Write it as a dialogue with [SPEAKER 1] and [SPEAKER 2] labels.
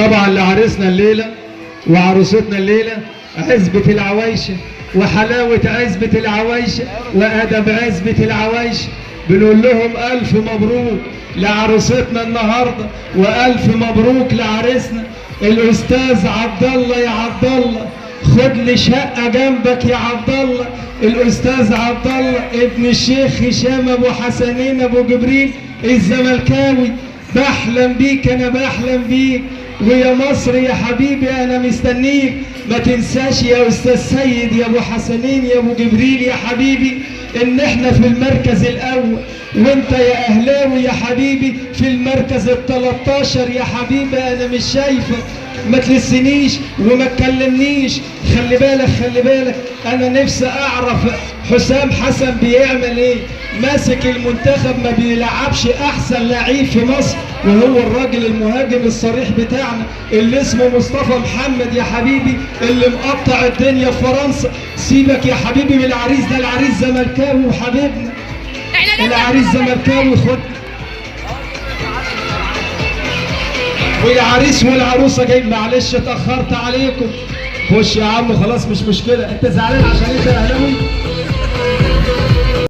[SPEAKER 1] طبعا لعريسنا الليله وعروستنا الليله عزبه العوايشه وحلاوه عزبه العوايشه وادب عزبه العوايشه. بنقول لهم الف مبروك لعروستنا النهارده والف مبروك لعريسنا الاستاذ عبد الله. يا عبد الله خد لي شقه جنبك يا عبد الله. الاستاذ عبد الله ابن الشيخ هشام ابو حسنين ابو جبريل الزملكاوي، بحلم بيك انا بحلم بيك، ويا مصر يا حبيبي انا مستنيك. ما تنساش يا استاذ سيد يا ابو حسنين يا ابو جبريل يا حبيبي ان احنا في المركز الاول، وانت يا اهلاوي يا حبيبي في المركز ال13 يا حبيبي. انا مش شايفك، ما تلسنيش وما تكلمنيش. خلي بالك خلي بالك، انا نفسي اعرف حسام حسن بيعمل ايه؟ ماسك المنتخب ما بيلعبش احسن لعيب في مصر، وهو الراجل المهاجم الصريح بتاعنا اللي اسمه مصطفى محمد يا حبيبي اللي مقطع الدنيا في فرنسا. سيبك يا حبيبي من العريس ده، العريس زملكاوي وحبيبنا، العريس زملكاوي. خد والعريس والعروسه جاي. معلش اتاخرت عليكم. خش يا عم خلاص مش مشكله. انت زعلان عشان انت اهلاوي؟